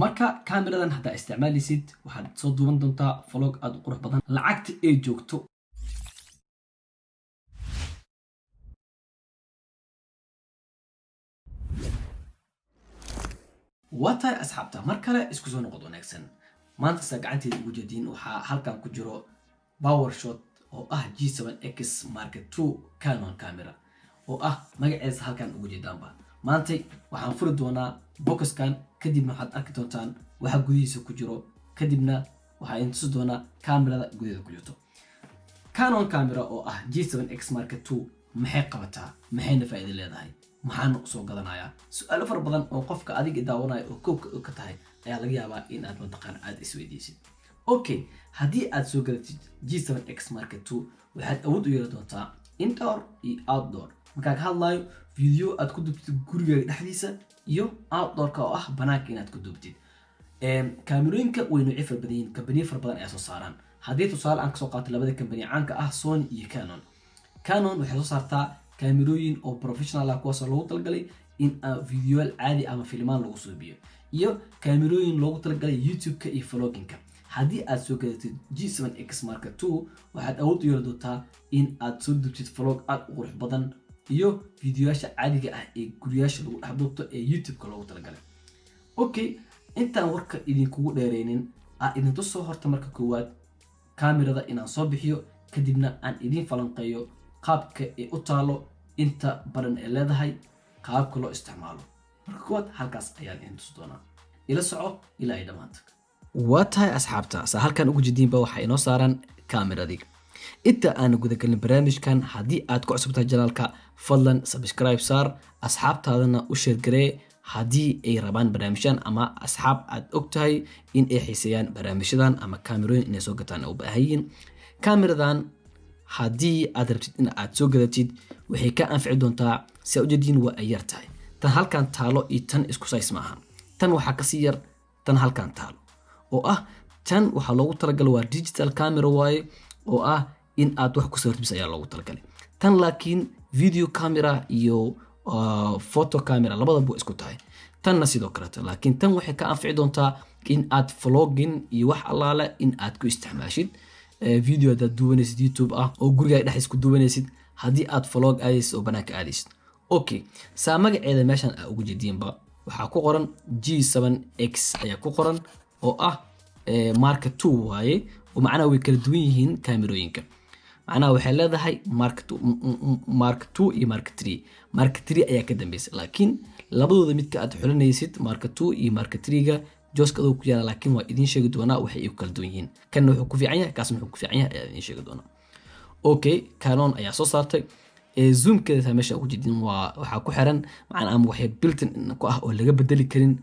marka kaamiradan hadda isticmaalisid waxaad soo duuban doontaa vlog aad u qurux badan lacagta ay joogto waatay asxaabta mar kale isku soo noqod wanaagsan maanta sa gacanteeda ugu jeediin waxaa halkan ku jiro PowerShot oo ah G7X Mark II Canon camera oo ah magaceesa halkan ugu jeedaanba maanta waxaan furi doonaa boxkan kadibna waxaad arki doontaan waxa gudihiisa ku jiro kadibna waxaan intusi doonaa kamerada gudaheeda ku jirto Canon camera oo ah G7X Mark II maxay qabataa maxayna faa'iido leedahay maxaan soo gadanayaa su'aalo far badan oo qofka adiga daawanaya oo koobka ka tahay ayaa laga yaabaa in aad mataqaan aad isweydiisid okay haddii aad soo gadatid G7X Mark II waxaad awood u yeelan doontaa indoor iyo outdoor marka ka hadlayo video aad ku dubtid guriga dhexdiisa iyo outdoor-ka oo ah banaanka inaad ku dubtid kaamirooyinka way nooc far badan yihiin company far badan ayaa soo saaraan haddii tusaale aan ka soo qaato labada company caanka ah Sony iyo Canon waxay soo saartaa kaamirooyin oo professional ah kuwaas oo loogu talagalay in video caadi ama filmaan lagu soo biyo iyo kaamirooyin loogu talagalay YouTube-ka iyo vlogging-ka haddii aad soo gadatid G7X Mark II waxaad awood u yeelan doontaa in aad soo dubtid vlog aad u qurux badan iyo videoyaasha caadiga ah ee guriyaasha lagu dhex duubto ee YouTube-ka loogu talagalay okay intaan warka idinkugu dheereynin idin tusoo horta marka koowaad kaamirada inaan soo bixiyo kadibna aan idin falanqeeyo qaabka ay u taalo inta badan ee leedahay qaabka loo isticmaalo marka koowaad halkaas ayaan idin tusi doonaa ila soco ilaa ay dhamaanta waa tahay asxaabta sa halkan ugu jidiinba waxa inoo saaran kaamiradi inta aan guda galin barnaamijkan haddii aad ku cusubtahay janaalka fadlan subscribe saar asxaabtaadana u share garee haddii ay rabaan barnaamijyan ama asxaab aad ogtahay in ay xiiseeyaan barnaamijyadan ama kaamirooyin inay soo gataan u baahan yihiin kaamiradan haddii aad rabtid in aad soo gadatid waxay ka anfici doontaa si u jeediin waa ay yar tahay tan halkan taalo iyo tan isku size maaha tan waxaa ka sii yar tan halkan taalo oo ah tan waxa loogu talagalay waa digital camera waaye oo ah in aad wax ku sawirtid ayaa loogu talagalay tan laakiin video camera iyo photo camera labadaba isku tahay tanna sidoo kale laakiin tan waxay ka anfici doontaa in aad vlogging iyo wax allaale in aad ku isticmaashid video da duwanaysid YouTube ah oo guriga dhexdiisa ku duwanaysid haddii aad vlog aadaysid oo banaanka aadaysid okay saa magaceeda meeshan ugu jeediinba waxaa ku qoran G7X ayaa ku qoran oo ah Mark II waaye oo macnaha way kala duwan yihiin kaamirooyinka macnaha waxay leedahay Mark II iyo Mark III ayaa ka dambeysay laakiin labadooda midka aad xulinaysid Mark II iyo Mark III-ga jooskada ku yaala laakiin waa idin sheegi doonaa waxay u kala duwan yihiin kan wuxuu ku fiican yahay kaasna wuxuu ku fiican yahay ayaa idin sheegi doonaa okay Canon ayaa soo saartay zoom-keeda meesha ugu jeedin waxa ku xiran macnaha ama waxay built-in ku ah oo laga bedeli karin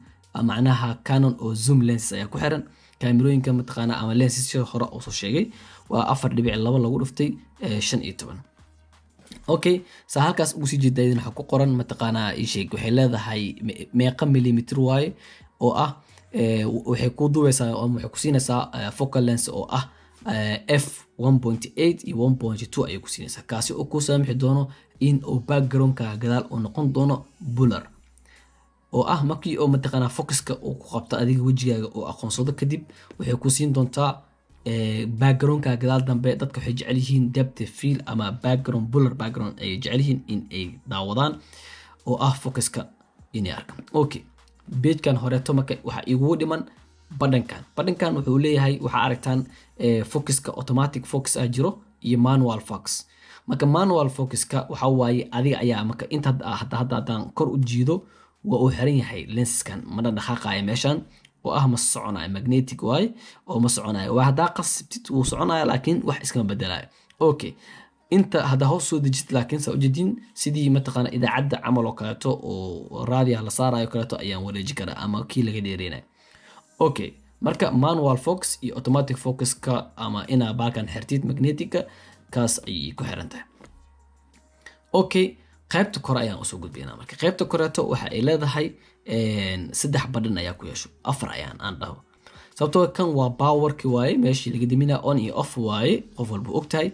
macnaha Canon oo zoom lens ayaa ku xiran kaamirooyinka mataqaana ama lenses hore oo soo sheegay waa 4.2 lagu dhuftay 15 okay sa halkaas ugu sii jeedayeen waxa ku qoran mataqaana ii sheeg waxay leedahay meeqa millimeter waaye oo ah waxay ku duubeysaa oo waxay ku siinaysaa focal lens oo ah f1.8 iyo 1.2 ayay ku siinaysaa kaasi oo ku saamixi doono in oo background-ka gadaal oo noqon doono blur oo ah markii oo mataqaana focuska uu ku qabto adiga wajigaaga oo aqoonsado kadib waxay ku siin doontaa background-ka gadaal dambe dadka waxay jecel yihiin depth field ama background blur background ay jecel yihiin in ay daawadaan oo ah focuska inay arkaan okay page-kan horeeto marka waxa igu dhiman badhankan wuxuu leeyahay waxa aragtaan focuska automatic focus ah jiro iyo manual focus marka manual focuska waxa waaye adiga ayaa marka inta hadda kor u jiido waa uu xiran yahay lenskan ma dhaqaaqayo meeshan oo ah ma soconayo magnetic waaye oo ma soconayo waa hadda qasbtid uu soconayo laakiin wax iskama bedelayo okay inta hadda hoos soo dejist laakiin sa ujeedin sidii mataqaana idaacadda camal oo kaleeto oo raadiyo la saarayo kaleeto ayaan wareeji karaa ama kii laga dheereenayo okay marka manual focus iyo automatic focus-ka ama ina baalkan xirtid magnetic-ka kaas ay ku xiran tahay okay qaybta kore ayaan u soo gudbinaa marka qaybta koreeto waxa ay leedahay 3 badhan ayaa ku yeesho 4 ayaan aan dhaho sababtoo kan waa power-ki waaye meeshii laga diminaa on iyo off waaye qof walba ogtahay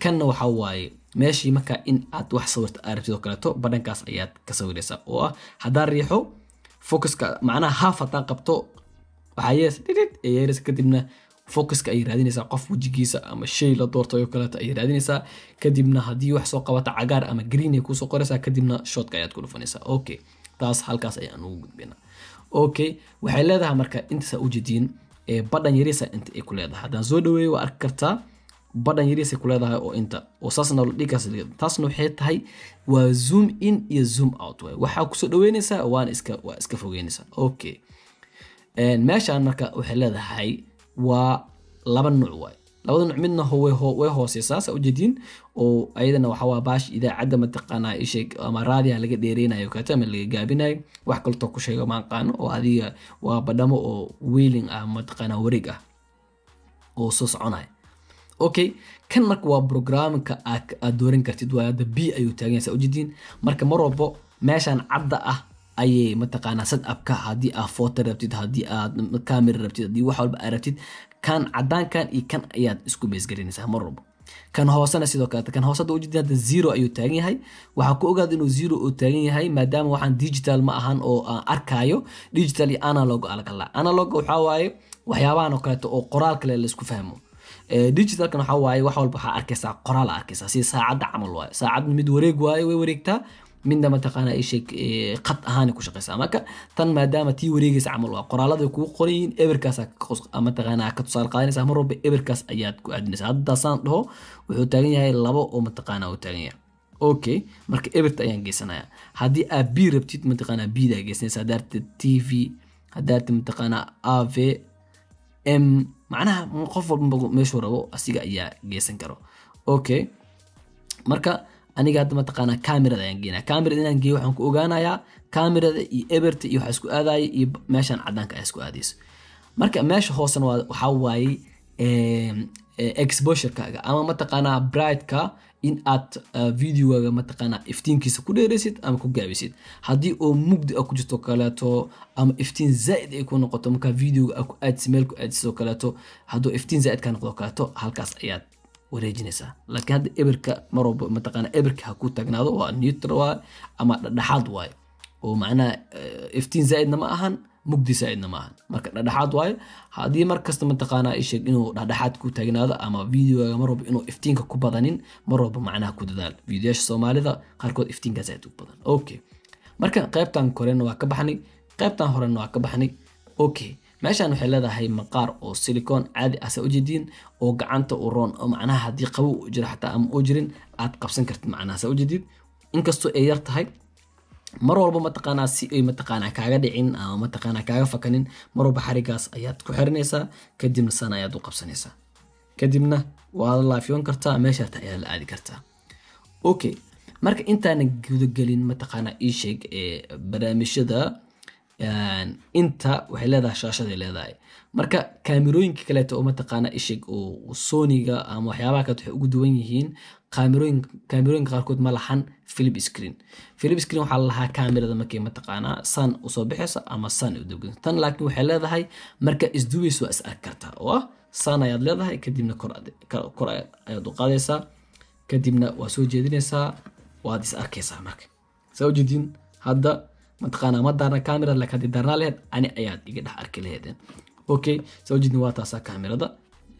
kanna waxa waaye meeshii marka in aad wax sawirta aragtid oo kaleeto badhankaas ayaad ka sawiraysaa oo ah haddaan riixo focuska macnaha half haddaan qabto waxaa yeelaysa kadibna focuska ay raadinaysaa qof wejigiisa ama shay la doortay oo kaleeto ay raadinaysaa kadibna haddii wax soo qabata cagaar ama green ay kusoo qoraysaa kadibna shotka ayaad ku dhufanaysaa okay taas halkaas ayaan ugu gudbinaa okay waxay leedahay marka intaas u jeedin badhan yariisa inta ay ku leedahay haddaan soo dhaweeyo waa arki kartaa badhan yariisa ku leedahay oo inta oo saasna dhigaas taasna waxay tahay waa zoom in iyo zoom out waxaa kusoo dhaweynaysaa waa iska fogeynaysaa okay meeshaan marka waxay leedahay waa laba nooc waay labada nooc midna way hooseysaa saa u jeedin oo ayadana waxa waa baash idaacadda mataqaanaa isheeg ama raadiyaha laga dheereynayo kata ama laga gaabinayo wax kaltoo ku sheego maan qaano oo adiga waa badhamo oo wheeling ah mataqaanaa wareeg ah oo soo soconaya okay kan marka waa programka aad dooran kartid waa hadda b ayuu taagan yahay saa u jeedin marka mar walbo meeshaan cadda ah ayay mataqaanaa setup-ka haddii aad photo rabtid haddii aad camera rabtid haddii wax walba aad rabtid kan cadaankan iyo kan ayaad isku base garinaysaa mar walba kan hoosena sidoo kale kan hoosada u jeedin hadda zero ayuu taagan yahay waxaa ku ogaada inuu zero uu taagan yahay maadaama waxaan digital ma ahan oo aan arkayo digital iyo analog alkala analog waxaa waaye waxyaabahan oo kaleeto oo qoraal kale la isku fahmo digitalkan waxaa waaye wax walba waxaa arkaysaa qoraal arkaysaa sida saacadda camal waaye saacad mid wareeg waaye way wareegtaa midna mataqaanaa isheeg qad ahaan ku shaqeysaa marka tan maadaama tii wareegaysa camal waa qoraalada kugu qorayin eberkaas mataqaanaa ka tusaale qaadanaysaa mar walba eberkaas ayaad ku aadinaysaa hadda saan dhaho wuxuu taagan yahay labo oo mataqaanaa uu taagan yahay okay marka eberta ayaan geysanayaa haddii aad b rabtid mataqaanaa bda geysanaysaa haddaarta tv haddaarta mataqaanaa av m macnaha qof walba meeshuu rabo asiga ayaa geysan karo okay marka aniga hadda mataqaanaa kamerada ayaan geynaa kamerada inaan geeyo waxaan ku ogaanayaa kamerada iyo eberta iyo waxa isku aadaya iyo meeshaan cadaanka ay isku aadayso marka meesha hoosena waxaa waaye exposure-kaaga ama mataqaanaa bright-ka in aad videogaga mataqaanaa iftiinkiisa ku dheeraysid ama ku gaabisid haddii oo mugdi ah ku jirto kaleeto ama iftiin zaa'id ay ku noqoto marka videoga aad ku aadis meel ku aadis oo kaleeto hadduu iftiin zaa'id ka noqdo kaleeto halkaas ayaad wareejinaysaa laakiin hadda eberka mar walba mataqaanaa eberka ha ku taagnaado waa neutral waay ama dhexdhexaad waay oo macnaha iftiin zaa'idna ma ahan mugdi zaa'idna ma ahan marka dhexdhexaad waay haddii mar kasta mataqaanaa isheeg inuu dhexdhexaad ku taagnaado ama videoga mar walba inuu iftiinka ku badanin mar walba macnaha ku dadaal videoyaasha Soomaalida qaarkood iftiinka zaa'id u badan okay marka qaybtan korena waa ka baxnay qaybtan horena waa ka baxnay okay meeshaan waxay leedahay maqaar oo silicone caadi ah u jeedin oo gacanta u roon oo macnaha haddii qabow u jiro xataa ama u jirin aad qabsan kartid macnaha sa u jeedid inkastoo ay yar tahay mar walba mataqaanaa si ay mataqaanaa kaaga dhicin ama mataqaanaa kaaga fakanin mar walba xarigaas ayaad ku xiranaysaa kadibna sana ayaad u qabsanaysaa kadibna waad laafiyon kartaa meesha ayaa la aadi kartaa okay marka intaan gudagelin mataqaanaa ii sheeg barnaamijyada inta waxay leedahay shaashaday leedahay marka kaamirooyinka kale oo mataqaana ishig oo Sony-ga ama waxyaabaha kale waxay ugu duwan yihiin kaamirooyinka qaarkood ma lahan flip screen waxaa la lahaa kaamirada markay mataqaana san u soo bixaysa ama san u dugin tan laakiin waxay leedahay marka isduwayso is arki kartaa oo san ayaad leedahay kadibna kor ayaad u qaadaysaa kadibna waa soo jeedinaysaa waad is arkaysaa marka soo jeedin hadda mataqaana ma daarna kaamirada laakiin hadii daarna lehed ani ayaad iga dhex arki lahaydeen okay soo jeedin waa taasa kaamirada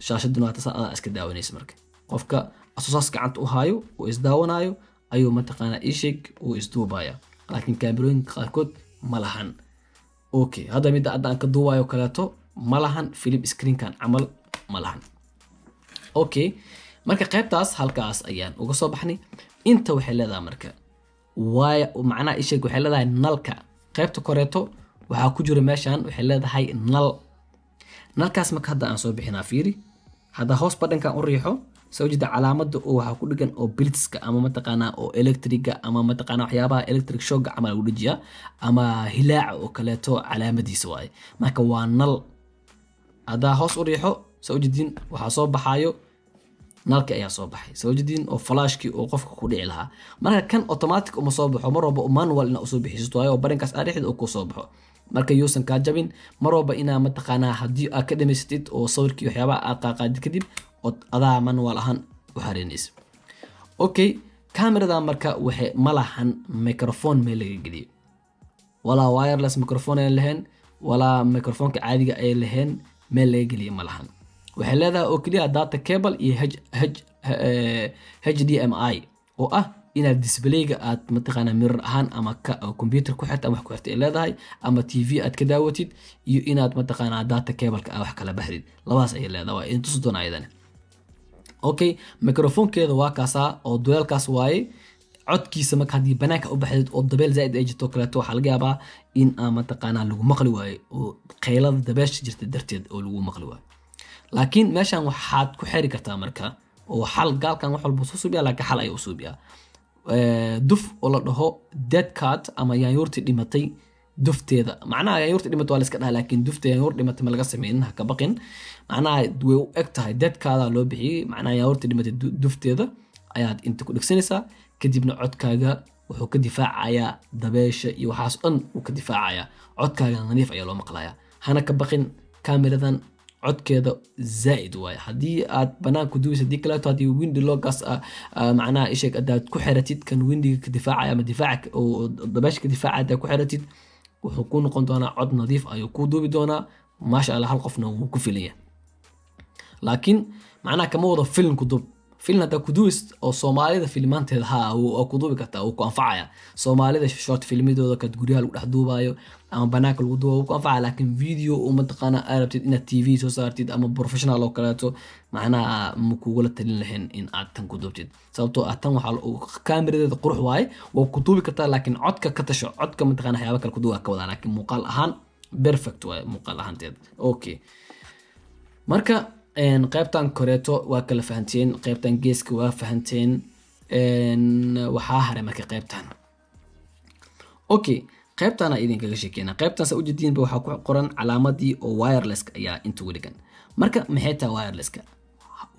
shaashaduna waa taasa aad iska daawanaysa marka qofka asaas gacanta u haayo oo is daawanayo ayuu mataqaana ishig oo is duubaya laakiin kaamirooyinka qaarkood ma lahan okay hadda mid aan ka duubayo kaleeto ma lahan flip screen kan camal ma lahan okay marka qaybtaas halkaas ayaan uga soo baxnay inta waxay leedahay marka waay macnaha ishig waxay leedahay nalka qaybta koreeto waxa ku jira meeshan waxay leedahay nalkaas marka hadda aan soo bixinaa fiiri hadda hoos badhankan u riixo soo jeeda calaamada oo waxa ku dhigan oo blitzka ama mataqaana oo electriga ama mataqaana waxyaabaha electric shock ama lagu dhijiya ama hilaaca oo kaleeto calaamadiisa waay marka waa nal hadda hoos u riixo soo jeedin waxa soo baxayo nalka ayaa soo baxay soo jeedin oo flashki oo qofka ku dhici lahaa marka kan automatic uma soo baxo mar walba manual ina soo bixiso waayo barinkaas aadixid oo ku soo baxo marka yuusan ka jabin mar walba ina mataqaana hadii aad ka dhameystid oo sawirkii waxyaabaha aad qaaqaadi kadib oo adaa manual ahaan u xareynayso okay kamerada marka waxay malahan microphone meel laga geliyo walaa wireless microphone ay lahayn walaa microphone-ka caadiga ay lahayn meel laga geliyo ma lahan waxay leedahay oo kaliya data cable iyo HDMI oo ah inaad display-ga aad mataqaana mirror ahaan ama computer ku xirta wax ku xirta ay leedahay ama TV aad ka daawatid iyo inaad mataqaana data cable-ka wax kala baxrid labaas ay leedahay waa intuu doona ayadana okay microphone-keeda waa kaasa oo dualkaas waaye codkiisa marka hadii banaanka u baxdid oo dabeel zaid ay jirto kaleeto waxa laga yaabaa in aan mataqaana lagu maqli waayo oo qaylada dabeesha jirta darteed oo lagu maqli waayo laakiin meeshan waxaad ku xiri kartaa marka oo xal gaalkan wax walba soo suubiya laakiin xal ay u suubiya duf oo la dhaho dead cat ama yaanyuurti dhimatay dufteeda macnaha yaanyuurti dhimatay waa la iska dhahaa laakiin dufta yaanyuur dhimatay ma laga sameeynin ha ka baqin macnaha way u eg tahay dead cat loo bixiyay macnaha yaanyuurti dhimatay dufteeda ayaad inta ku dhigsanaysaa kadibna codkaaga wuxuu ka difaacayaa dabeesha iyo waxaas dhan uu ka difaacayaa codkaaga nadiif ayaa loo maqlayaa hana ka baqin kaamiradan codkeeda zaid waay hadii aad banaanka duubis hadii kale hadii window logas macnaha isheeg adaad ku xiratid kan windiga ka difaacaya ama difaaca oo dabeesha ka difaacaya ku xiratid wuxuu ku noqon doonaa cod nadiif ayuu ku duubi doonaa maasha Allah hal qofna wuu ku filaya laakiin macnaha kama wada film ku duub film hada ku duubis oo Soomaalida filmaanteeda oo ku duubi kartaa oo ku anfacaya Soomaalida short filmidooda ka guriga lagu dhex duubayo ama banaanka lagu duubo ku anfacaya laakiin video oo mataqaana arabtid in TV soo saartid ama professional oo kaleeto macnaha ma kugu la talin lahayn in aad tan ku duubtid sababtoo ah tan waxa kaamiradeeda qurux waay waa ku duubi kartaa laakiin codka ka tasho codka mataqaana waxyaabo kale ku duuba ka wada laakiin muuqaal ahaan perfect waay muuqaal ahaanteed okay marka qaybtan koreeto waa kala fahanteen qaybtan geeska waa fahanteen waxa haray marka qaybtan okay qaybtana idin kaga sheekeyna qaybtan sa u jeedinba waxa ku qoran calaamadii oo wireless ayaa inta weligan marka maxay tahay wireless-ka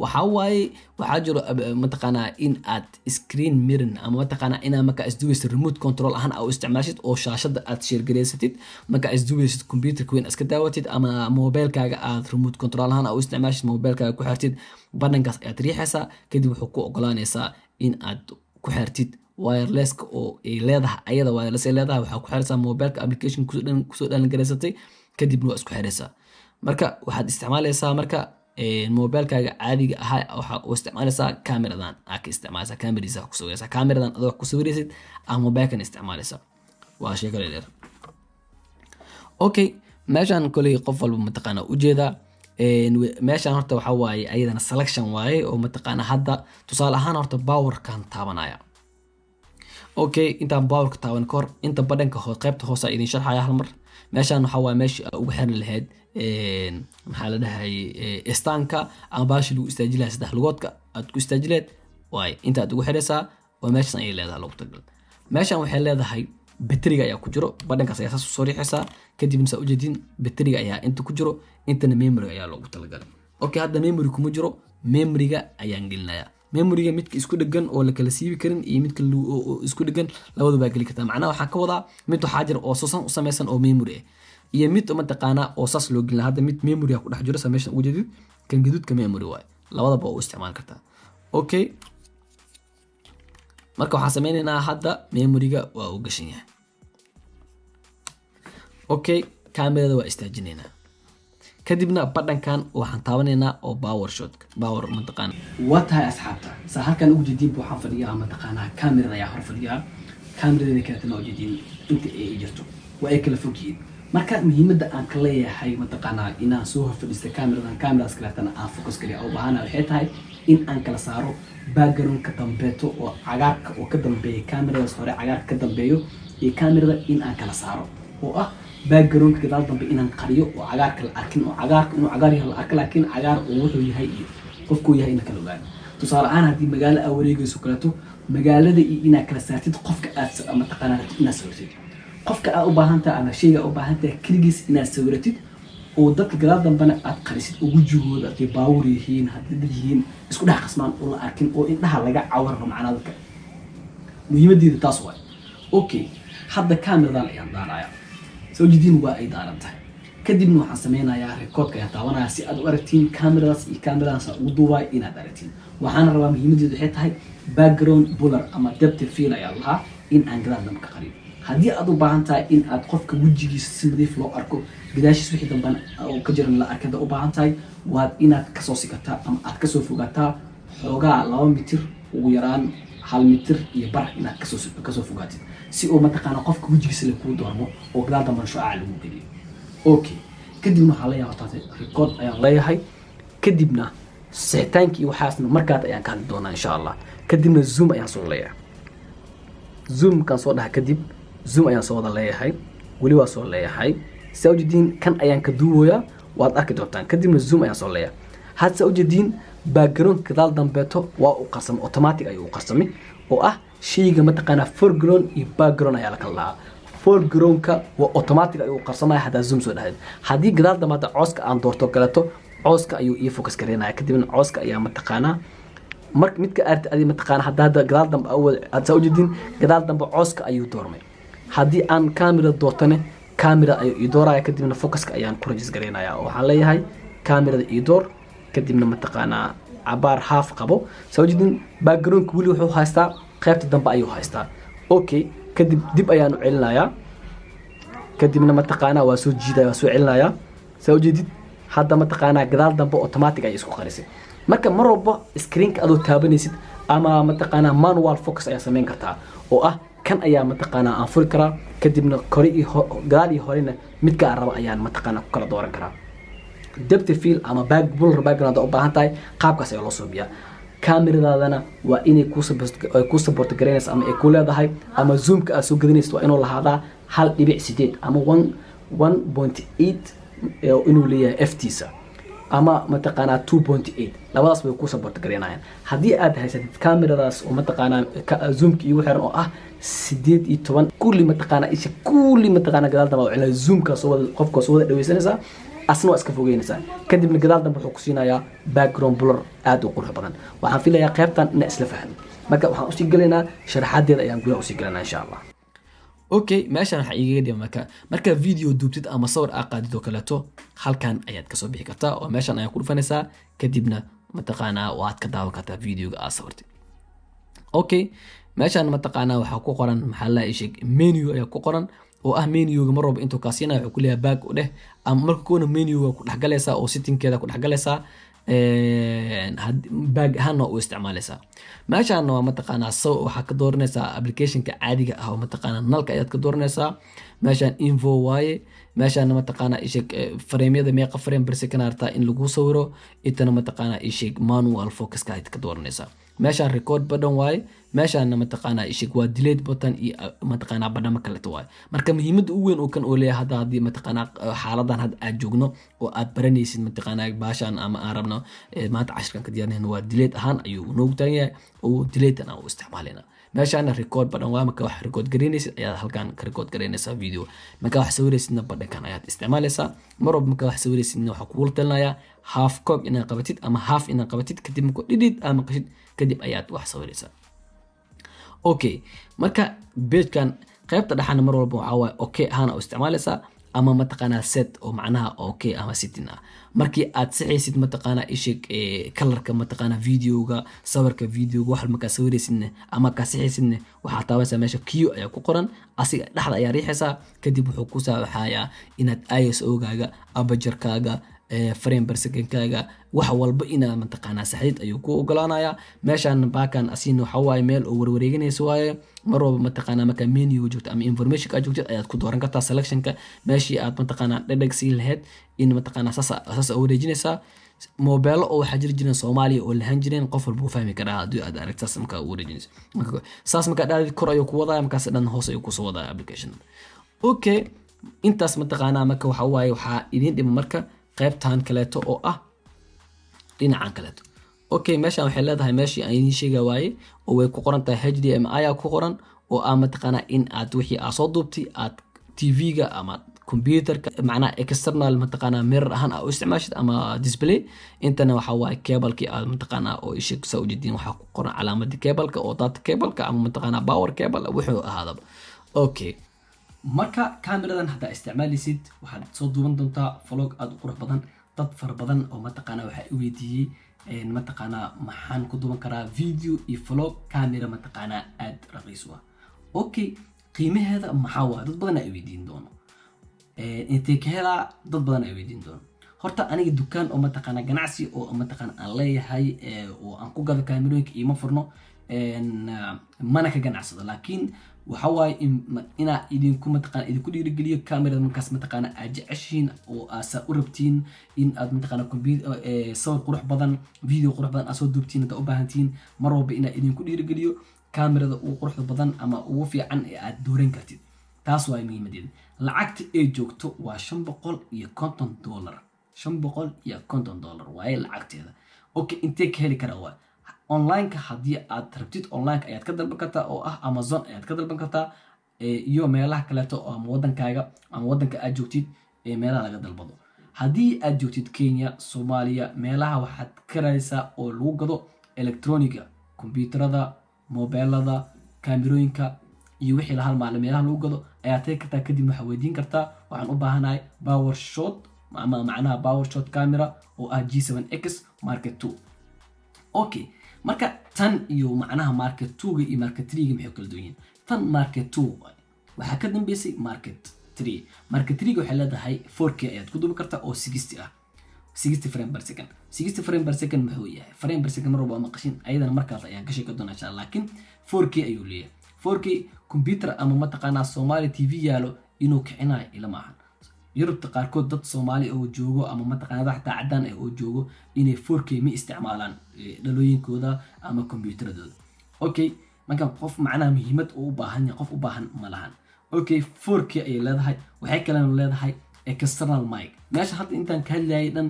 waxa waaye waxa jiro mataqaana in aad screen mirroring ama mataqaana ina marka isduwaysid remote control ahaan oo isticmaashid oo shaashada aad share gareysatid marka isduwaysid computer weyn iska daawatid ama mobile-kaaga aad remote control ahaan oo isticmaashid mobile-kaaga ku xirtid badhankaas aad riixaysaa kadib wuxuu ku ogolaanaysaa in aad ku xirtid wireless oo ay leedahay ayada wireless ay leedahay waxa ku xiraysaa mobile-ka application kusoo dhalin gareysatay kadibna waa isku xiraysaa marka waxaad isticmaalaysaa marka mobile-kaaga caadiga ah waxa uu isticmaalaysaa kameradan aad ka isticmaalaysaa kameradiisa ku sawiraysaa kameradan adoo ku sawiraysid ama mobile-kan isticmaalaysaa waa shay kale dheer okay meeshan kulli qof walba mataqaana u jeeda meeshan horta waxa waaye ayadana selection waaye oo mataqaana hadda tusaale ahaan horta power-kan taabanaya okay intaan power-ka taaban kor inta badhanka qaybta hoose idin sharxaya hal mar meeshan waxa waaye meesha ugu xiran lahayd maxaa la dhahay istaanka ama baashi lagu istaajilahay saddex lugoodka aad ku istaajileed waay inta aad ugu xiraysaa oo meeshan ay leedahay loogu talagal meeshan waxay leedahay batteriga ayaa ku jiro badhankaas ayaa saas soo riixaysaa kadibna saa ujeedin batteriga ayaa inta ku jiro intana memory ayaa loogu talagalay okay hadda memory kuma jiro memoryga ayaan gelinayaa memoryga midka isku dhagan oo la kala siibi karin iyo midka isku dhagan labadu baa geli kartaa macnaha waxaan ka wadaa mid waxaa jira oo soosan u samaysan oo memory iyo mid mataqaana oo saas loo gelin hadda mid memory ku dhex jiro meesha ugu jeedid kan gaduudka memory waay labadaba oo isticmaal kartaa okay marka waxaan sameynaynaa hadda memoryga waa u gashan yahay okay kamerada waa istaajinaynaa kadibna badhankan waxaan taabanaynaa oo power mataqaana waa tahay asxaabta saa halkan ugu jeedin waxaan fadhiyaa mataqaana kamerada ayaa hor fadhiyaa kamerada kaleetana u jeedin inta ay jirto waa ay kala fogyihiin marka muhiimadda aan ka leeyahay mataqaana inaan soo horfadhiista kameradaas kaleetana aan focus kaliya oo baahana waxay tahay in aan kala saaro background-ka dambeeto oo cagaarka oo ka dambeeya kameradaas hore cagaarka ka dambeeyo iyo kamerada in aan kala saaro oo ah background-ka gadaal dambe inaan qariyo oo cagaarka la arkin oo cagaarka inuu cagaar yahay la arko laakiin cagaar uu wuxuu yahay iyo qofku yahay in kala ogaado tusaale ahaan haddii magaalo aad wareegayso kaleeto magaalada iyo inaad kala saartid qofka aad mataqaana inaad sawirtid qofka aad u baahan tahay ama shayga u baahan tahay kaligiis inaad sawiratid oo dadka gadaal dambena aad qarisid oo wejigooda haddii baawur yihiin haddii dad yihiin isku dhex qasmaan oo la arkin oo indhaha laga cawarro macnaa dadka muhiimaddeeda taas waay okay hadda kameradan ayaan daarayaa soo jeedin waa ay daaran tahay kadibna waxaan sameynayaa recordka ayaan taabanaya si aad u aragtiin kameradaas iyo kameradaas ugu duubay inaad aragtiin waxaana rabaa muhiimaddeedu waxay tahay background blur ama depth field ayaa lahaa in aan gadaal dambe ka qariyo haddii aad u baahan tahay in aad qofka wejigiisa si nadiif loo arko gadaashiis wixii dambana oo ka jiran la arkada u baahan tahay waad inaad kasoo sigataa ama aad kasoo fogaataa xoogaa 2 mitir ugu yaraan 1 mitir iyo bar inaad kasoo fogaatid si uu mataqaana qofka wejigiisa la kuu doormo oo gadaal dambana shucaac lagu geliyo okay kadibna waxaa la yaabaa record ayaan leeyahay kadibna sixitaankii waxaasna markaad ayaan ka hadli doonaa insha Allah kadibna zoom ayaan soo leeyahay zoom kan soo dhaha kadib zoom ayaan soo wada leeyahay wali waa soo leeyahay sawjadiin kan ayaan ka duuboyaa waad arki doontaan kadibna zoom ayaan soo leeyahay had sawjadiin background gadaal dambeeto waa u qarsam automatic ayuu u qarsami oo ah shayga mataqaana foreground iyo background ayaa la kala lahaa foregroundka waa automatic ayuu u qarsamaya hadaa zoom soo dhahayd haddii gadaal dambeeto cooska aan doorto kaleeto cooska ayuu ii focus gareynaya kadibna cooska ayaa mataqaana marka midka aad adi mataqaana hadaa gadaal dambe aad soo jeedin gadaal dambe cooska ayuu doormay haddii aan camera doortane camera ayuu ii dooraya kadibna focuska ayaan ku rajis gareynaya waxaan leeyahay camerada ii door kadibna mataqaana cabaar half qabo soo jeedin background wali wuxuu haystaa qaybta dambe ayuu haystaa okay kadib dib ayaan u celinayaa kadibna mataqaana waa soo jiidaya waa soo celinayaa soo jeedid hadda mataqaana gadaal dambe automatic ay isku qarisay marka mar walba screenka adoo taabanaysid ama mataqaana manual focus ayaa sameyn kartaa oo ah kan ayaa mataqaana aan furi karaa kadibna kori iyo gadaal iyo horena midka aan rabo ayaan mataqaana ku kala dooran karaa depth field ama blur background u baahan tahay qaabkaas ayaa loo soobiyaa kameradaadana waa inay ku support gareynaysa ama ay ku leedahay ama zoomka aad soo gadinaysid waa inuu lahaadaa 1.8 ama 1.8 inuu leeyahay f-tiisa ama mataqaana 2.8 labadaas way ku support gareynayaan haddii aad haysatid kameradaas oo mataqaana zoomka iyo xiran oo ah 18 kulli mataqaana isha kulli mataqaana gadaal dambe oo zoomka soo wada qofka soo wada dhaweysanaysa asna waa iska fogeynaysa kadibna gadaal dambe wuxuu ku siinayaa background blur aad u qurux badan waxaan filayaa qaybtan in isla fahmo marka waxaan u sii galeynaa sharaxadeeda ayaan gudaha u sii galeynaa insha Allah okay meeshan waxa iiga dhigay marka video duubtid ama sawir aad qaadid oo kaleeto halkan ayaad ka soo bixi kartaa oo meeshan ayaa ku dhufanaysaa kadibna mataqaana waad ka daawan kartaa videoga aad sawirtay okay meeshan mataqaana waxa ku qoran maxaa la isheeg menu ayaa ku qoran oo ah menuga mar walba intuu kaasina wuxuu ku leeyahay back u dheh ama marka koona menuga ku dhaxgalaysa oo settingkeeda ku dhaxgalaysa back ahaan oo isticmaalaysa meeshaan waa mataqaana soo waxa ka dooranaysaa applicationka caadiga ah oo mataqaana nalka ayaad ka dooranaysaa meeshaan info waaye meeshaan mataqaana isheeg frame-yada meeqa frame per second arta in lagu sawiro intana mataqaana isheeg manual focus ka aad ka dooranaysaa meeshaan record button waaye meeshaan mataqaana isheeg waa delete button iyo mataqaana badhama kale waaye marka muhiimada ugu weyn oo kan oo leeyahay hadii mataqaana xaaladan had aad joogno oo aad baranaysid mataqaana baashan ama aan rabno maanta cashirkan ka diyaarnayno waa delete ahaan ayuu noogu taagan yahay oo delete aan u isticmaalina meeshaan record button waa marka wax record gareynaysid ayaa halkan ka record gareynaysaa video marka wax sawiraysidna badhankan ayaad isticmaalaysaa marba marka wax sawiraysidna waxa kugu talinayaa half cog inaad qabatid ama half inaad qabatid kadib marka dhidid ama qashid kadib ayaad wax sawiraysaa okay marka page-kan qaybta dhaxana mar walba waxa waa okay ahaan u isticmaalaysaa ama mataqaana set oo macnaha okay ama setting ah markii aad saxaysid mataqaana ishig colorka mataqaana videoga sawirka videoga wax marka sawiraysidna ama ka saxaysidna waxa taabaysa meesha q ayaa ku qoran asiga dhaxda ayaa riixaysa kadib wuxuu ku saaxayaa inaad ISO-gaaga aperture-kaaga frame per second kaaga wax walba ina mataqaana saxiid ayuu ku ogolaanaya meeshan baakan asiin waxa waay meel oo warwareeganayso waaye mar walba mataqaana marka menu joogto ama information ka joogto ayaad ku dooran kartaa selectionka meeshii aad mataqaana dhadhagsi lahayd in mataqaana saas wareejinaysa mobile oo waxa jireen Soomaaliya oo lahan jireen qof walba fahmi karaa hadii aad aragto samka wareejinayso saas marka dhaadid kor ayuu ku wadaa markaas dhan hoos ayuu ku soo wadaa application okay intaas mataqaana marka waxa waay waxa idin dhima marka qaybtan kaleeto oo ah dhinacan kaleeto okay meeshan waxay leedahay meeshii aan idin sheegay waaye oo way ku qoran tahay HDMI ayaa ku qoran oo aan mataqaana in aad wixii aad soo duubtay aad TV-ga ama computer-ka macna external mataqaana mirror ahaan u isticmaashid ama display intana waxa waaye cable-ki aad mataqaana oo ishig soo jeedin waxa ku qoran calaamadii cable-ka oo data cable-ka ama mataqaana power cable wuxuu ahaadaba okay marka kameradan hadda isticmaalisid waxaad soo duuban doontaa vlog aad u qurux badan dad far badan oo mataqaana waxa i weydiiyay mataqaana maxaan ku duuban karaa video iyo vlog camera mataqaana aad raqiis ah okay qiimaheeda maxaa waaye dad badan ay weydiin doono intee ka helaa dad badan ay weydiin doono horta aniga dukaan oo mataqaana ganacsi oo mataqaana aan leeyahay oo aan ku gado kaamirooyinka iima furno mana ka ganacsado laakiin waxa waaye inaa idinku mataqaana idinku dhiirigeliyo kaamirada markaas mataqaana aad jeceshiin oo aasa u rabtiin in aad mataqaana sawir qurux badan video qurux badan aad soo duubtiin inta u baahantiin mar walba inaa idinku dhiirigeliyo kaamirada ugu quruxda badan ama ugu fiican ee aad dooran kartid taas waa muhiimadeeda lacagta ay joogto waa $550 $550 waaye lacagteeda okay intee ka heli karaa waa online-ka haddii aad rabtid online-ka ayaad ka dalban kartaa oo ah Amazon ayaad ka dalban kartaa iyo meelaha kaleeto oo ama wadankaaga ama wadanka aad joogtid meelaha laga dalbado haddii aad joogtid Kenya Soomaaliya meelaha waxaad ka raadaysaa oo lagu gado electroniga kombiyuutarada mobilada kaamirooyinka iyo wixii la halmaale meelaha lagu gado ayaad tagi kartaa kadib waxaad weydiin kartaa waxaan u baahanahay PowerShot ama macnaha PowerShot camera oo ah G7X Mark II okay marka tan iyo macnaha Mark II iyo Mark III maxay kala duwan yihiin tan Mark II waxa ka dambeysay Mark III Mark III waxay leedahay 4K ayaad ku duubi kartaa oo 60 ah 60 frame per second 60 frame per second muxuu yahay frame per second marba ma qashin ayadana markaas ayaan ka sheegi doonaa insha Allah laakiin 4K ayuu leeyahay 4K computer ama mataqaana Somali TV yaalo inuu kicinayo ila maahan Yurubta qaarkood dad Soomaali oo joogo ama mataqaana xataa cadaan ah oo joogo inay 4K ma isticmaalaan dhalooyinkooda ama kombiyuutaradooda okay marka qof macnaha muhiimad u baahan yahay qof u baahan ma lahan okay 4K ay leedahay waxay kale leedahay external mic meesha hadda intaan ka hadlayay dhan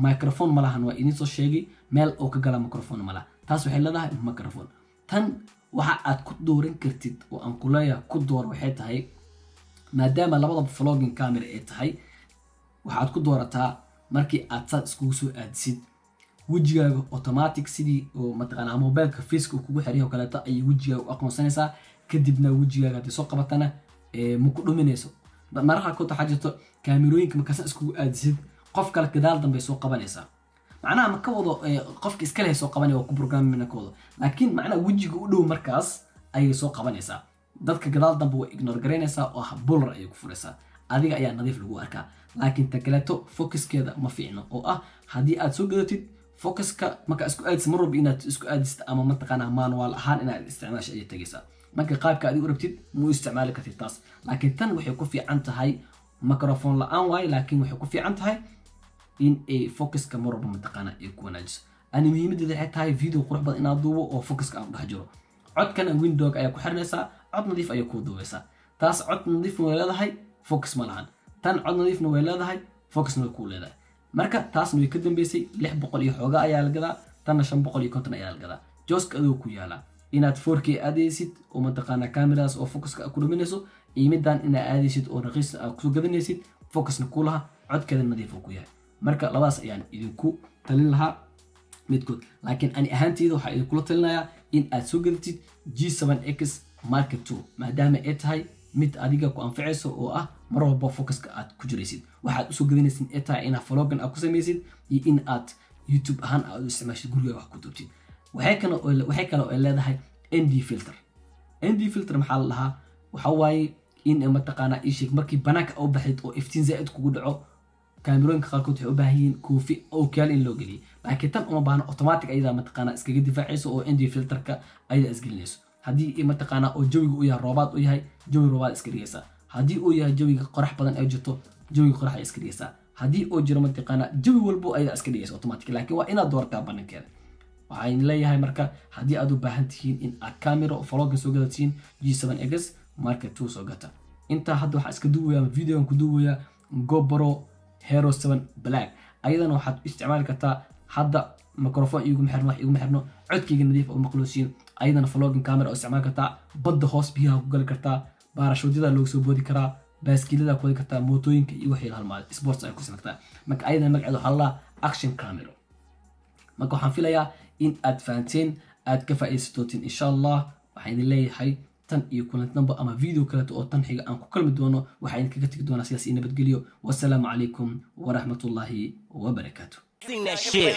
microphone ma lahan waa idin soo sheegay meel oo ka gala microphone ma laha taas waxay leedahay microphone tan waxa aad ku dooran kartid oo aan ku leeyahay ku door waxay tahay maadaama labada vlogging camera ay tahay waxaad ku doorataa markii aad saad iskugu soo aadisid wajigaaga automatic sidii oo mataqaana mobilka face kugu xiriyo kaleeto ay wajigaaga u aqoonsanaysaa kadibna wajigaaga hadii soo qabatana ma ku dhuminayso marka ku taxajirto kaamirooyinka markaas iskugu aadisid qof kale gadaal dambe soo qabanaysaa macnaha ma ka wado qofka iska leh soo qabanaya oo ku programmina ka wado laakiin macnaha wajiga u dhow markaas ay soo qabanaysaa dadka gadaal dambe way ignore gareynaysaa oo blur ay ku furaysaa adiga ayaa nadiif lagu arkaa laakiin takaleeto focuskeeda ma fiicno oo ah haddii aad soo gadatid focuska marka isku aadis mar walba inaad isku aadisid ama mataqaana manual ahaan inaad isticmaasho ay tagaysaa marka qaabka aad u rabtid muu isticmaali kartid taas laakiin tan waxay ku fiican tahay microphone la'aan waaye laakiin waxay ku fiican tahay in ay focuska mar walba mataqaana ay ku wanaajiso ani muhiimadeeda waxay tahay video qurux badan inaad duubo oo focuska aan dhex jiro codkana window ayaa ku xirnaysaa cod nadiif ayaa ku duubaysaa taas cod nadiif way leedahay focus ma lahan tan cod nadiifna way leedahay focusna way ku leedahay marka taasna way ka dambeysay 600 iyo xoogaa ayaa la gadaa tanna 550 ayaa la gadaa jooska adoo ku yaala inaad 4K aadaysid oo mataqaana cameras oo focuska ku dhuminayso iimidan inaad aadaysid oo raqiis aad ku gadanaysid focusna ku laha codkeeda nadiif ku yahay marka labadaas ayaan idinku talin lahaa midkood laakiin ani ahaanteeda waxa idinku talinayaa in aad soo gadatid G7X Mark II maadaama ay tahay mid adiga ku anfacayso oo ah mar walba focuska aad ku jiraysid waxaad usoo gadanaysid ay tahay inaad vlogging aad ku samaysid iyo in aad YouTube ahaan aad u isticmaashid guriga wax ku duubtid waxay kale oo leedahay ND filter maxaa la dhahaa waxa waaye in mataqaana ishig markii banaanka u baxid oo iftiin zaid kugu dhaco kaamirooyinka qaarkood waxay u baahan yihiin koofi oo kale in loo geliyo laakiin tan uma baahna automatic ayada mataqaana iskaga difaacayso oo ND filterka ayada isgelinayso haddii mataqaana oo jawiga u yahay roobaad u yahay jawi roobaad iska dhigaysaa haddii uu yahay jawiga qorax badan ay jirto jawiga qorax ay iska dhigaysaa haddii uu jiro mataqaana jawi walbo ayada iska dhigayso automatic laakiin waa inaad doortaa banankeeda waxaan leeyahay marka haddii aad u baahan tihiin in aad camera vlog soo gadatiin G7X Mark II soo gata inta hadda waxa iska duubaya video ku duubaya GoPro Hero 7 Black ayadana waxaad isticmaali kartaa hadda microphone igu xirno codkayga nadiif oo maqluusiin ayadana vlogging camera oo isticmaali kartaa badda hoos biyaha ku gali kartaa baarashoodida loo soo boodi karaa baaskiilada ku wadi kartaa mootooyinka iyo wixii la halmaado sports ay ku sameeytaa marka ayadana magaceedu waxa la action camera marka waxaan filayaa in aad fahanteen aad ka faa'iideysateen insha Allah waxaan leeyahay tan iyo kulanti dambe ama video kale oo tan xiga aan ku kalmi doono waxaan kaga tagi doonaa sidaas in nabadgeliyo wassalaamu calaykum wa rahmatullahi wa barakaatuh Sing that shit.